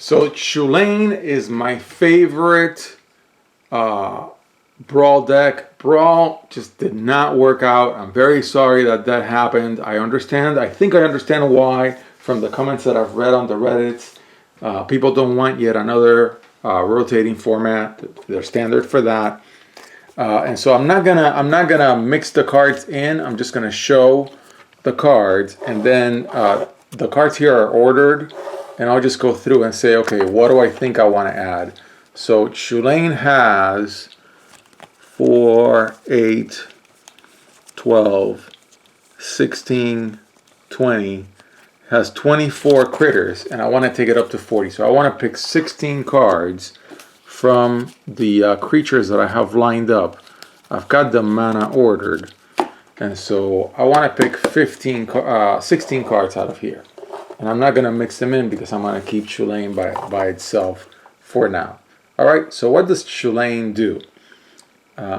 So Chulane is my favorite Brawl deck. Brawl just did not work out. I'm very sorry that that happened. I understand. I think I understand why from the comments that I've read on the Reddits. People don't want yet another rotating format. They're standard for that. And so I'm not gonna mix the cards in. I'm just gonna show the cards, and then the cards here are ordered, and I'll just go through and say, okay, what do I think I want to add? So Chulane has 4, 8, 12, 16, 20, has 24 critters, and I want to take it up to 40. So I want to pick 16 cards from the creatures that I have lined up. I've got the mana ordered, and so I want to pick 16 cards out of here. And I'm not going to mix them in because I'm going to keep Chulane by itself for now. All right, so what does Chulane do?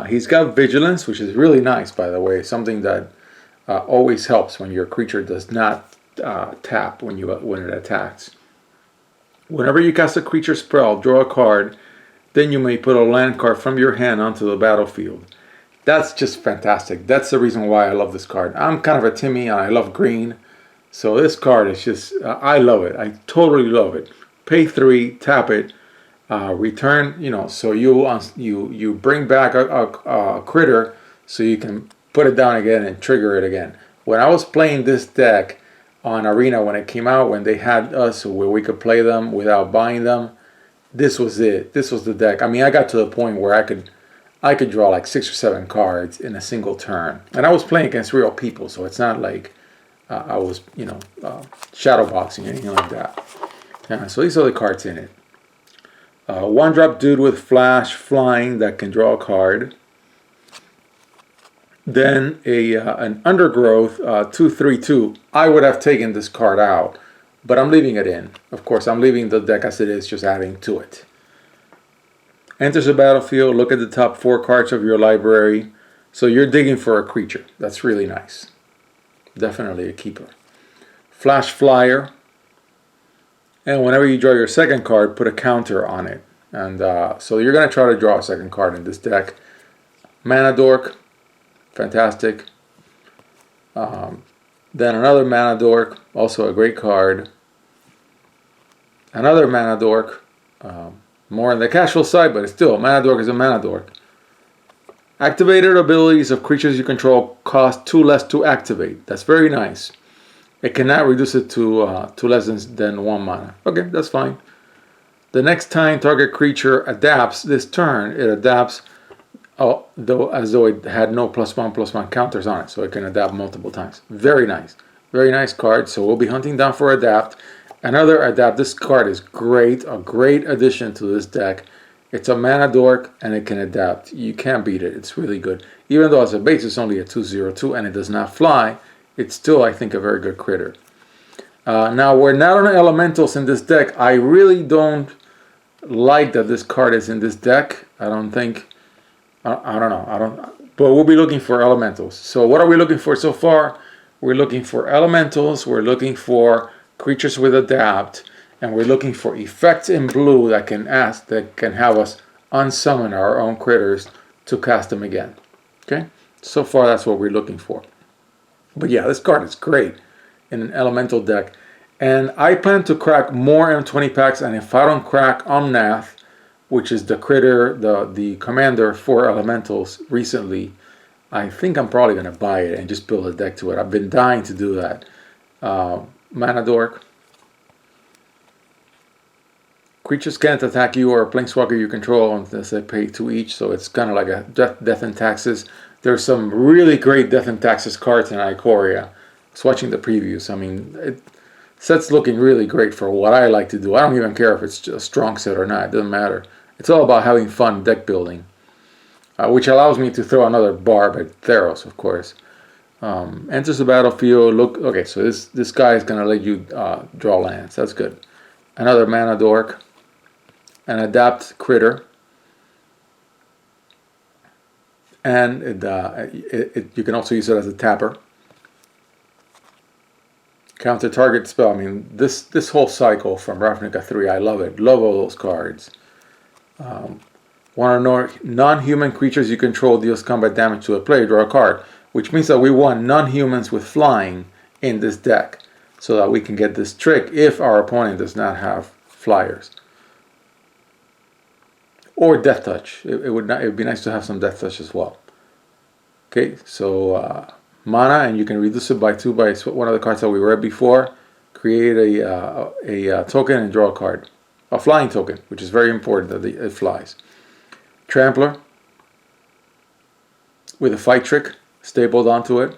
He's got Vigilance, which is really nice, by the way. Something that always helps when your creature does not tap when it attacks. Whenever you cast a creature spell, draw a card, then you may put a land card from your hand onto the battlefield. That's just fantastic. That's the reason why I love this card. I'm kind of a Timmy and I love green. So this card is just, I love it. I totally love it. Pay 3, tap it, return, so you bring back a critter so you can put it down again and trigger it again. When I was playing this deck on Arena when it came out, when they had us where we could play them without buying them, this was it. This was the deck. I mean, I got to the point where I could draw like 6 or 7 cards in a single turn. And I was playing against real people, so it's not like I was, shadow boxing or anything like that. So these are the cards in it. 1-drop dude with flash flying that can draw a card. Then an undergrowth 2/3/2. I would have taken this card out, but I'm leaving it in. Of course, I'm leaving the deck as it is, just adding to it. Enters the battlefield. Look at the top 4 cards of your library. So you're digging for a creature. That's really nice. Definitely a keeper. Flash flyer. And whenever you draw your second card, put a counter on it. And so you're going to try to draw a second card in this deck. Mana Dork. Fantastic. Then another Mana Dork. Also a great card. Another Mana Dork. More on the casual side, but it's still, Mana Dork is a Mana Dork. Activated abilities of creatures you control cost 2 less to activate. That's very nice. It cannot reduce it to less than 1 mana. Okay, that's fine. The next time target creature adapts this turn, it adapts as though it had no +1/+1 counters on it. So it can adapt multiple times. Very nice. Very nice card. So we'll be hunting down for adapt. Another adapt. This card is great. A great addition to this deck. It's a Mana Dork and it can adapt. You can't beat it. It's really good. Even though as a base it's only a 2/2 and it does not fly, it's still, I think, a very good critter. Now, we're not on elementals in this deck. I really don't like that this card is in this deck. I don't think, I don't know. But we'll be looking for elementals. So what are we looking for so far? We're looking for elementals. We're looking for creatures with adapt. And we're looking for effects in blue that can have us unsummon our own critters to cast them again. Okay? So far, that's what we're looking for. But yeah, this card is great in an elemental deck. And I plan to crack more M20 packs. And if I don't crack Omnath, which is the critter, the commander for elementals recently, I think I'm probably going to buy it and just build a deck to it. I've been dying to do that. Mana Dork. Creatures can't attack you or a planeswalker you control unless they pay 2 each, so it's kind of like a Death and Taxes. There's some really great Death and Taxes cards in Ikoria. I was watching the previews. I mean, set's looking really great for what I like to do. I don't even care if it's a strong set or not. It doesn't matter. It's all about having fun deck building, which allows me to throw another Barb at Theros, of course. Enters the battlefield. Okay, so this guy is going to let you draw lands. That's good. Another Mana Dork. An adapt critter, and you can also use it as a tapper. Counter target spell. I mean, this whole cycle from Ravnica 3, I love it. Love all those cards. One or more non-human creatures you control deals combat damage to a player, draw a card. Which means that we want non-humans with flying in this deck, so that we can get this trick if our opponent does not have flyers. Or Death Touch. It would be nice to have some Death Touch as well. Okay, so mana, and you can reduce it by 2 by one of the cards that we read before. Create a token and draw a card. A flying token, which is very important that it flies. Trampler with a fight trick stapled onto it.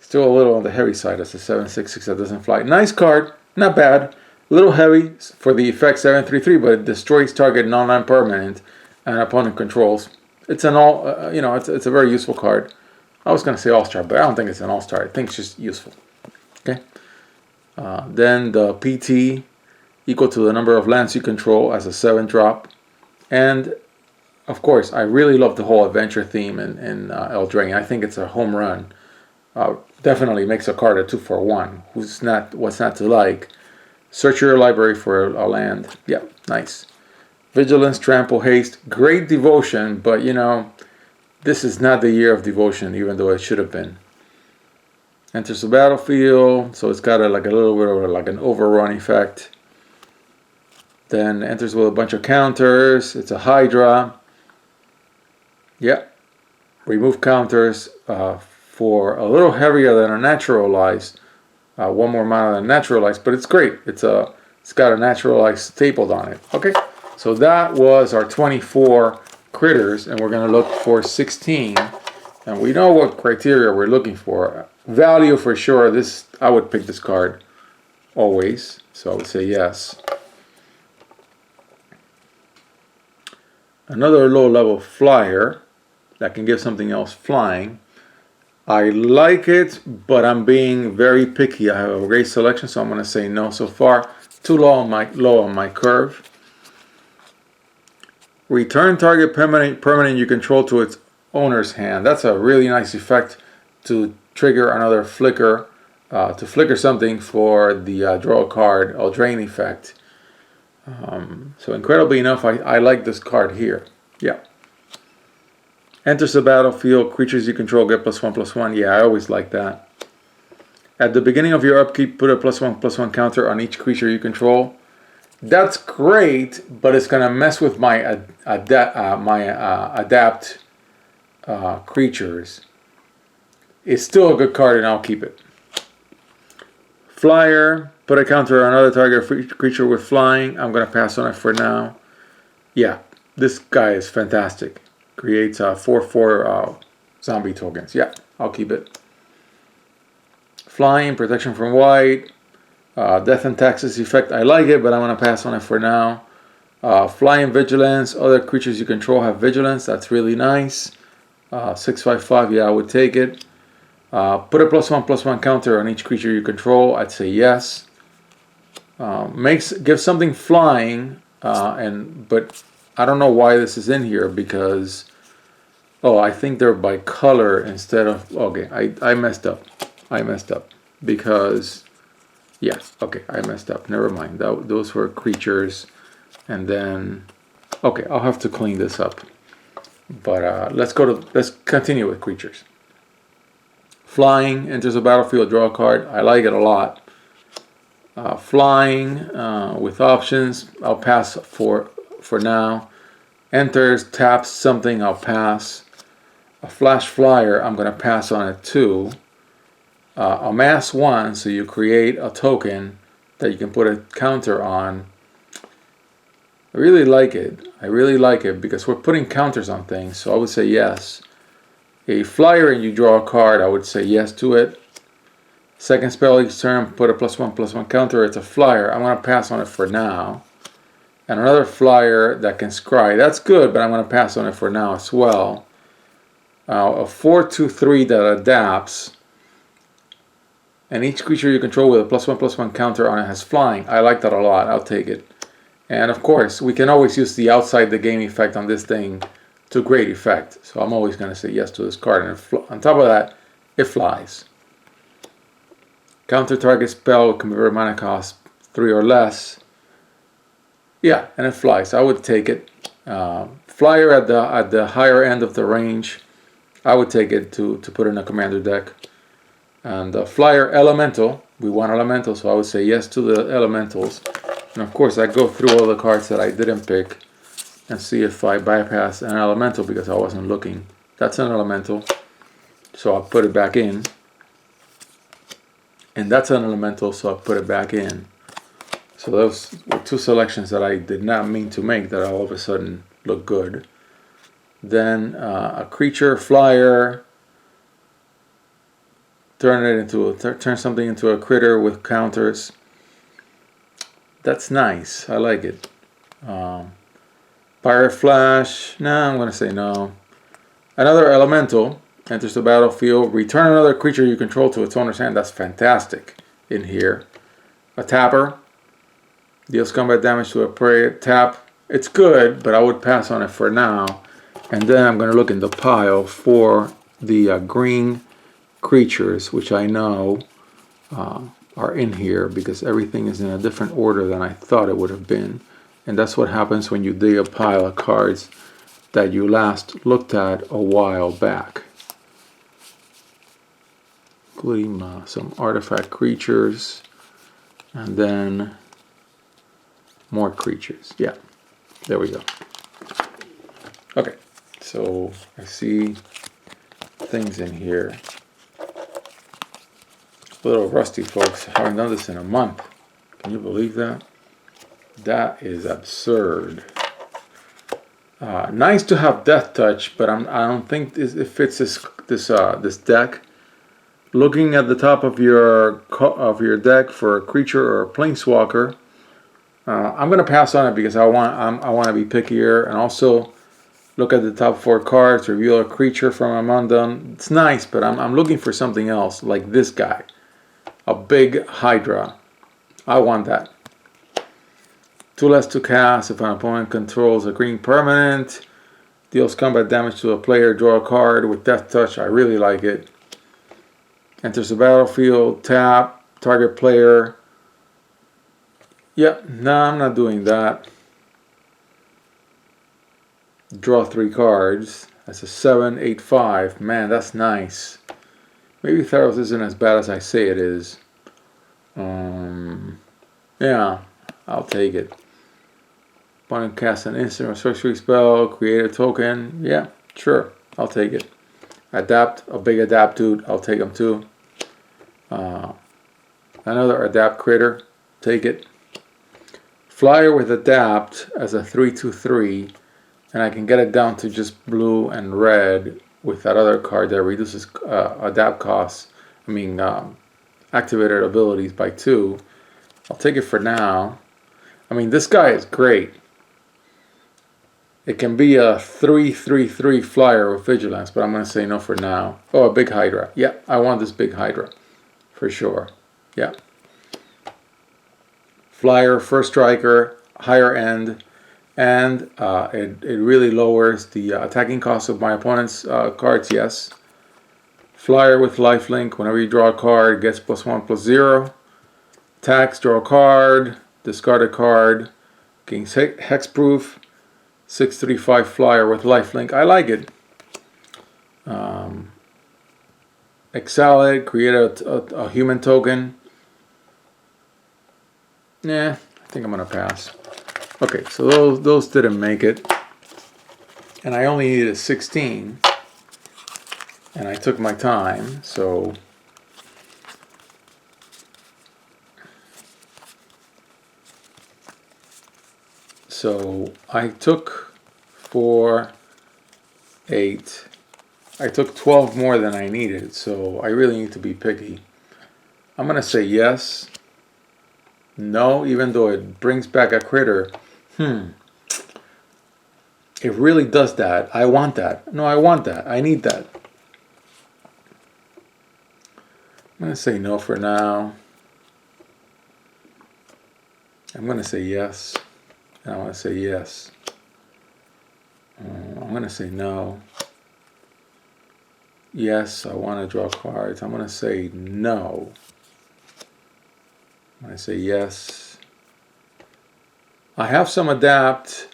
Still a little on the heavy side. That's a 7/6/6 that doesn't fly. Nice card, not bad. A little heavy for the effect 7/3/3, but it destroys target non-land permanent and opponent controls. It's an it's a very useful card. I was gonna say all-star, but I don't think it's an all-star. I think it's just useful. Okay. Then the PT equal to the number of lands you control as a 7-drop. And of course, I really love the whole adventure theme in Eldraine. I think it's a home run. Definitely makes a card a 2/1. What's not to like? Search your library for a land. Yeah, nice. Vigilance, Trample, Haste. Great Devotion, but this is not the year of Devotion, even though it should have been. Enters the battlefield, so it's got a little bit of like an overrun effect. Then enters with a bunch of counters. It's a Hydra. Yeah. Remove counters for a little heavier than a Naturalize. One more mana than Naturalize, but it's great. It's got a Naturalize stapled on it. Okay. So that was our 24 critters, and we're going to look for 16. And we know what criteria we're looking for. Value for sure. I would pick this card always. So I would say yes. Another low-level flyer that can give something else flying. I like it, but I'm being very picky. I have a great selection, so I'm going to say no so far. Too low on my curve. Return target permanent you control to its owner's hand. That's a really nice effect to trigger another flicker, to flicker something for the draw a card Eldraine effect. So incredibly enough, I like this card here. Yeah. Enters the battlefield, creatures you control get +1/+1. Yeah, I always like that. At the beginning of your upkeep, put a +1/+1 counter on each creature you control. That's great, but it's gonna mess with my adapt creatures. It's still a good card, and I'll keep it. Flyer, put a counter on another target creature with flying. I'm gonna pass on it for now. Yeah, this guy is fantastic. Creates 4/4 zombie tokens. Yeah, I'll keep it. Flying, protection from white. Death and taxes effect. I like it, but I'm going to pass on it for now. Flying, vigilance. Other creatures you control have vigilance. That's really nice. 6/5/5. Yeah, I would take it. Put a +1/+1 counter on each creature you control. I'd say yes. Gives something flying, but I don't know why this is in here because I think they're by color instead of okay. I messed up. Because I messed up. Never mind. Those were creatures, and then I'll have to clean this up. But let's continue with creatures. Flying, enters a battlefield, draw a card. I like it a lot. Flying with options. I'll pass for now. Enters, taps something. I'll pass. A flash flyer. I'm gonna pass on it too. Amass 1, so you create a token that you can put a counter on. I really like it because we're putting counters on things, so I would say yes. A flyer and you draw a card, I would say yes to it. Second spell each turn, put a +1/+1 counter. It's a flyer. I'm going to pass on it for now. And another flyer that can scry. That's good, but I'm going to pass on it for now as well. A 4/2/3 that adapts. And each creature you control with a +1/+1 counter on it has flying. I like that a lot. I'll take it. And of course, we can always use the outside the game effect on this thing to great effect. So I'm always going to say yes to this card. And on top of that, it flies. Counter target spell can be very mana cost 3 or less. Yeah, and it flies. I would take it. Flyer at the higher end of the range. I would take it to put in a commander deck. And flyer elemental. We want elemental, so I would say yes to the elementals. And of course, I go through all the cards that I didn't pick and see if I bypass an elemental because I wasn't looking. That's an elemental, so I'll put it back in. And that's an elemental, so I'll put it back in. So those were two selections that I did not mean to make that all of a sudden look good. Then a creature, flyer, turn something into a critter with counters. That's nice. I like it. Pirate Flash. No, I'm gonna say no. Another elemental enters the battlefield. Return another creature you control to its owner's hand. That's fantastic in here. A tapper. Deals combat damage to a prey. Tap. It's good, but I would pass on it for now. And then I'm going to look in the pile for the green creatures, which I know are in here because everything is in a different order than I thought it would have been. And that's what happens when you dig a pile of cards that you last looked at a while back. Including some artifact creatures and then more creatures. Yeah, there we go. Okay, so I see things in here. A little rusty, folks. I haven't done this in a month. Can you believe that? That is absurd. Nice to have Death Touch, but I don't think it fits this deck. Looking at the top of your deck for a creature or a planeswalker, I'm gonna pass on it because I want to be pickier, and also look at the top 4 cards, reveal a creature from among them. It's nice, but I'm looking for something else, like this guy, a big Hydra. I want that. 2 less to cast if an opponent controls a green permanent. Deals combat damage to a player, draw a card with Death Touch. I really like it. Enters the battlefield, tap, target player. Yep, no, I'm not doing that. Draw 3 cards. That's a 7/8/5. Man, that's nice. Maybe Theros isn't as bad as I say it is. Yeah, I'll take it. Opponent casts an instant or sorcery spell, create a token. Yeah, sure, I'll take it. Adapt, a big adapt dude, I'll take him too. Another adapt critter, take it. Flyer with adapt as a 3/2/3, and I can get it down to just blue and red with that other card that reduces adapt costs. Activated abilities by 2. I'll take it for now. I mean, this guy is great. It can be a 3/3/3 flyer with vigilance, but I'm going to say no for now. Oh, a big Hydra. Yeah, I want this big Hydra for sure. Yeah. Flyer, first striker, higher end, and it really lowers the attacking cost of my opponent's cards. Yes. Flyer with lifelink. Whenever you draw a card, gets +1/+0. Attacks, draw a card, discard a card. Gains hexproof. 6/3/5 flyer with lifelink. I like it. Exile it, create a human token. Nah, I think I'm gonna pass. Okay, so those didn't make it, and I only needed 16, and I took my time. So I took 4, 8. I took 12 more than I needed, so I really need to be picky. I'm gonna say yes. No, even though it brings back a critter. It really does that. I want that. No, I want that. I need that. I'm gonna say no for now. I'm gonna say yes. And I want to say yes. I'm going to say no. Yes, I want to draw cards. I'm going to say no. I say yes. I have some adapt.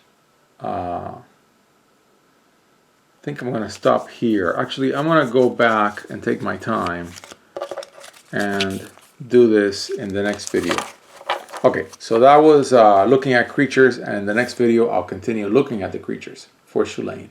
I think I'm going to stop here. Actually, I'm going to go back and take my time and do this in the next video. Okay, so that was looking at creatures, and in the next video I'll continue looking at the creatures for Chulane.